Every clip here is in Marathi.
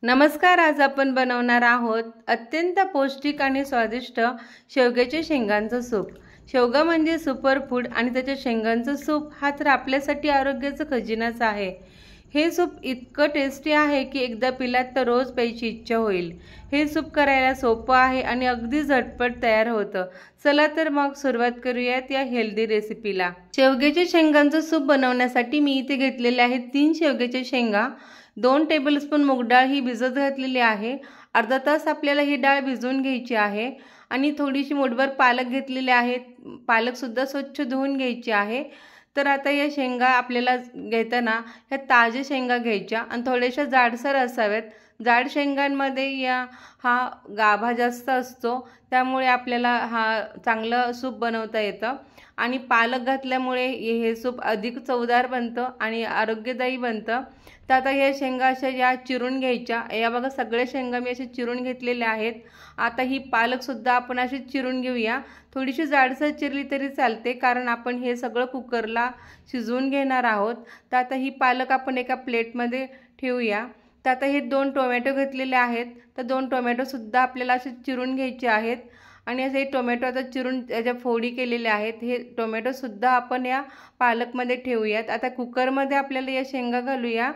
नमस्कार। आज आपण बनवणार आहोत अत्यंत पौष्टिक आणि स्वादिष्ट शेवग्याच्या शेंगांचं सूप। शेवगा म्हणजे सुपरफूड आणि त्याच्या शेंगांचं सूप हा तर आपल्यासाठी आरोग्याचा खजिनाच आहे। हे सूप इतकं टेस्टी आहे की एकदा पिलात तर रोज प्यायची इच्छा होईल। हे सूप करायला सोपं आहे आणि अगदी झटपट तयार होतं। चला तर मग सुरुवात करूयात या हेल्दी रेसिपीला। शेवग्याच्या शेंगांचं सूप बनवण्यासाठी मी इथे घेतलेले आहेत 3 शेवग्याच्या शेंगा, 2 टेबलस्पून मूग डाळ ही भिजत घातलेली आहे। अर्धा तास आपल्याला ही डाळ भिजवून घ्यायची आहे आणि थोडीशी मुठभर पालक घेतलेले आहेत। पालक सुद्धा स्वच्छ धुवून घ्यायची आहे। तर आता या शेंगा आपल्याला घेताना ह्या ताजे शेंगा घ्यायच्या आणि थोड्याशा जाडसर असाव्यात। जाड शेंगांमध्ये हा गाभा जास्त असतो, त्यामुळे आपल्याला हा चांगलं सूप बनवता येतं आणि पालक घातल्यामुळे हे सूप अधिक चवदार बनतं आणि आरोग्यदायी बनतं। तर आता या शेंगा अशा या चिरून घ्यायच्या। या बघा सगळ्या शेंगा मी अशा चिरून घेतलेल्या आहेत। आता ही पालक सुद्धा आपण अशी चिरून घेऊया। थोडीशी जाडसर चिरली तरी चालते, कारण आपण हे सगळं कुकरला शिजवून घेणार आहोत। तर आता ही पालक आपण एका प्लेटमध्ये ठेवूया। तर आता हे 2 टोमॅटो घेतलेले आहेत। तर 2 टोमॅटो सुद्धा आपल्याला असे चिरून घ्यायचे आहेत आणि असे टोमॅटो आता चिरून त्याच्या फोडी केलेल्या आहेत। हे टोमॅटो सुद्धा आपण या पालकमध्ये ठेवूयात। आता कुकरमध्ये आपल्याला या शेंगा घालूया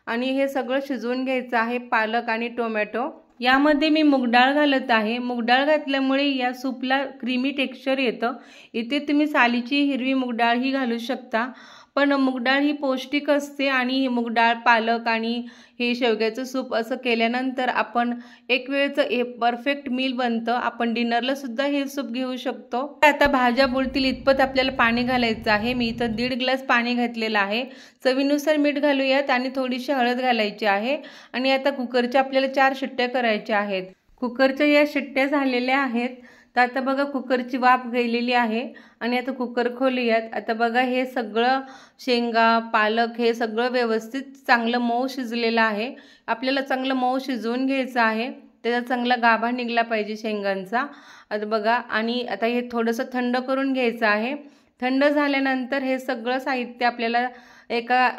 आणि हे सगळं शिजवून घ्यायचं आहे, पालक आणि टोमॅटो। यामध्ये मी मूग डाळ घालत आहे। मूग डाळ घातल्यामुळे या सूपला क्रीमी टेक्स्चर येतं। इथे तुम्ही सालीची हिरवी मूग डाळ ही घालू शकता, पण मूग डाळ ही पौष्टिक असते आणि मूग डाळ, पालक आणि हे शेवग्याचं सूप असं केल्यानंतर आपण एक वेळचं हे परफेक्ट मील बनतं। आपण डिनरला सुद्धा हे सूप घेऊ शकतो। आता भाज्या बुडतील इतपत आपल्याला पाणी घालायचं आहे। मी इथं 1.5 ग्लास पाणी घातलेलं आहे। चवीनुसार मीठ घालूयात आणि थोडीशी हळद घालायची आहे आणि आता कुकरच्या आपल्याला 4 शिट्ट्या करायच्या आहेत। कुकरच्या या शिट्ट्या झालेल्या आहेत। तर आता बघा कुकरची वाफ गेलेली आहे आणि आता कुकर खोलूयात। आता बघा हे सगळं शेंगा, पालक हे सगळं व्यवस्थित चांगलं मऊ शिजलेलं आहे। आपल्याला चांगलं मऊ शिजवून घ्यायचं आहे, त्याचा चांगला गाभा निघला पाहिजे शेंगांचा। आता बघा आणि आता हे थोडंसं थंड करून घ्यायचं आहे। थंड झाल्यानंतर हे सगळं साहित्य आपल्याला एका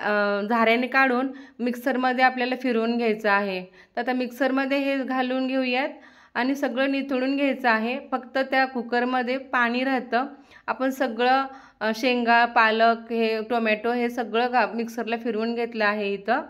झाऱ्याने काढून मिक्सरमध्ये आपल्याला फिरवून घ्यायचं आहे। तर आता मिक्सरमध्ये हे घालून घेऊयात आणि सगळं निथळून घ्यायचं आहे। फक्त त्या कुकरमध्ये पाणी राहतं। आपण सगळं शेंगा, पालक, हे टोमॅटो हे सगळं मिक्सरला फिरवून घेतलं आहे इथं।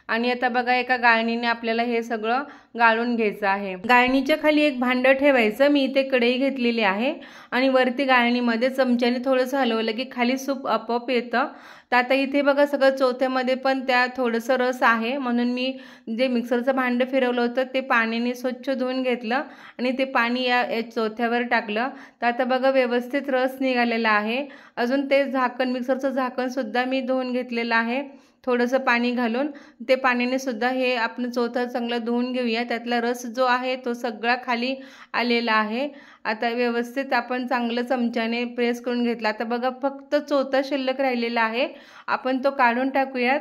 आणि आता बघा एका गाळणीने आपल्याला हे सगळं गाळून घ्यायचं आहे। गाळणीच्या खाली एक भांडं ठेवायचं। मी इथे कढई घेतलेली आहे आणि वरती गाळणीमध्ये चमच्याने थोडंसं हलवलं की खाली सूप आपोआप येतं। तर आता इथे बघा सगळं चौथ्यामध्ये पण त्या थोडंसं रस आहे, म्हणून मी जे मिक्सरचं भांडं फिरवलं होतं ते पाण्याने स्वच्छ धुवून घेतलं आणि ते पाणी या चौथ्यावर टाकलं। तर आता बघा व्यवस्थित रस निघालेला आहे। अजून ते झाकण, मिक्सरचं झाकण सुद्धा मी धुवून घेतलेलं आहे थोडंसं पाणी घालून। ते पाण्याने सुद्धा हे आपण चौथा चांगलं धुवून घेऊया। त्यातला रस जो आहे तो सगळा खाली आलेला आहे। आता व्यवस्थित आपण चांगलं चमच्याने प्रेस करून घेतला। आता बघा फक्त चौथा शिल्लक राहिलेला आहे, आपण तो काढून टाकूयात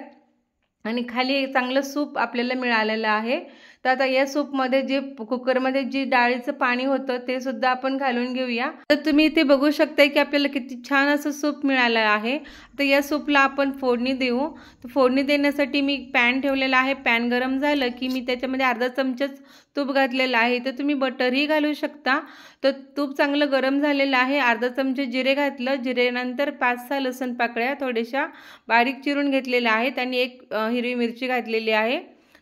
आणि खाली चांगलं सूप आपल्याला मिळालेलं आहे। तर आता या सूपमध्ये जे कुकरमध्ये जी डाळीचं पाणी होतं ते सुद्धा आपण घालून घेऊया। तर तुम्ही इथे बघू शकता की आपल्याला किती छान असं सूप मिळालं आहे। तर या सूपला आपण फोडणी देऊ। तर फोडणी देण्यासाठी मी पॅन ठेवलेला आहे। पॅन गरम झालं की मी त्याच्यामध्ये अर्धा चमचाच तूप घातलेलं आहे। तर तुम्ही बटरही घालू शकता। तर तूप चांगलं गरम झालेलं आहे। अर्धा चमचे जिरे घातलं। जिरेनंतर 5-6 लसूण पाकळ्या थोड्याशा बारीक चिरून घेतलेल्या आहेत आणि एक हिरवी मिरची घातलेली आहे।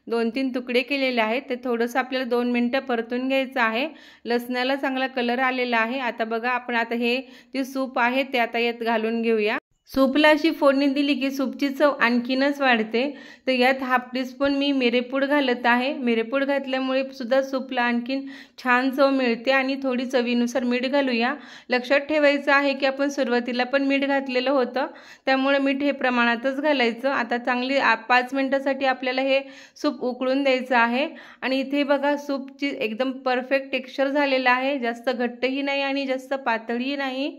2-3 तुकडे केलेले आहेत। ते थोडंसं आपल्याला 2 मिनिटं परतून घ्यायचं आहे। लसणाला चांगला कलर आलेला आहे। आता बघा आपण आता हे जे सूप आहे ते आता यात घालून घेऊया। सूपला अशी फोडणी दिली की सूपची चव आणखीनच वाढते। तर यात 1/2 टीस्पून मी मिरेपूड घालत आहे। मिरेपूड घातल्यामुळे सुद्धा सूपला आणखीन छान चव मिळते आणि थोडी चवीनुसार मीठ घालूया। लक्षात ठेवायचं आहे की आपण सुरुवातीला पण मीठ घातलेलं होतं, त्यामुळे मीठ हे प्रमाणातच घालायचं। आता चांगली 5 मिनिटांसाठी आपल्याला हे सूप उकळून द्यायचं आहे आणि इथे बघा सूपची एकदम परफेक्ट टेक्स्चर झालेलं आहे। जास्त घट्टही नाही आणि जास्त पातळही नाही।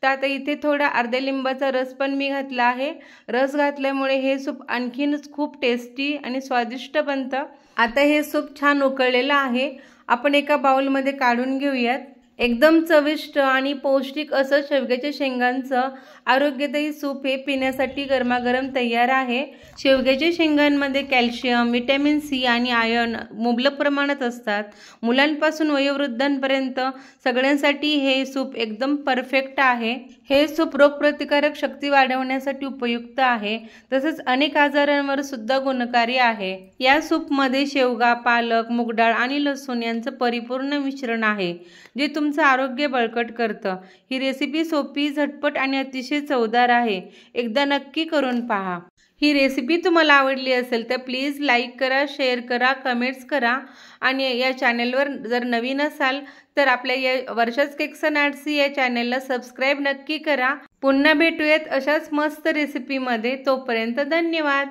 तर आता इथे थोडा अर्ध्या लिंबाचा रस पण मी घातला आहे। रस घातल्यामुळे हे सूप आणखीनच खूप टेस्टी आणि स्वादिष्ट बनतं। आता हे सूप छान उकळलेलं आहे, आपण एका बाउलमध्ये काढून घेऊयात। एकदम चविष्ट आणि पौष्टिक असं शेवग्याच्या शेंगांचं आरोग्यदायी सूप हे पिण्यासाठी गरमागरम तयार आहे। शेवग्याच्या शेंगांमध्ये कॅल्शियम, व्हिटॅमिन सी आणि आयर्न मुबलक प्रमाणात असतात। मुलांपासून वयोवृद्धांपर्यंत सगळ्यांसाठी हे सूप एकदम परफेक्ट आहे। हे सूप रोगप्रतिकारक शक्ती वाढवण्यासाठी उपयुक्त आहे, तसेच अनेक आजारांवर सुद्धा गुणकारी आहे। या सूपमध्ये शेवगा, पालक, मूगडाळ आणि लसूण यांचं परिपूर्ण मिश्रण आहे, जे तुमचं आरोग्य बळकट करतं। ही रेसिपी सोपी, झटपट आणि अतिशय चवदार आहे। एकदा नक्की करून पहा। ही रेसिपी तुम्हाला आवडली असेल तर प्लीज लाईक करा, शेअर करा, कमेंट्स करा आणि या चॅनलवर जर नवीन असाल तर आपल्या या वर्षाच केक्स अँड आर्ट्स या चॅनलला सबस्क्राईब नक्की करा। पुन्हा भेटूयात अशाच मस्त रेसिपीमध्ये। तोपर्यंत धन्यवाद।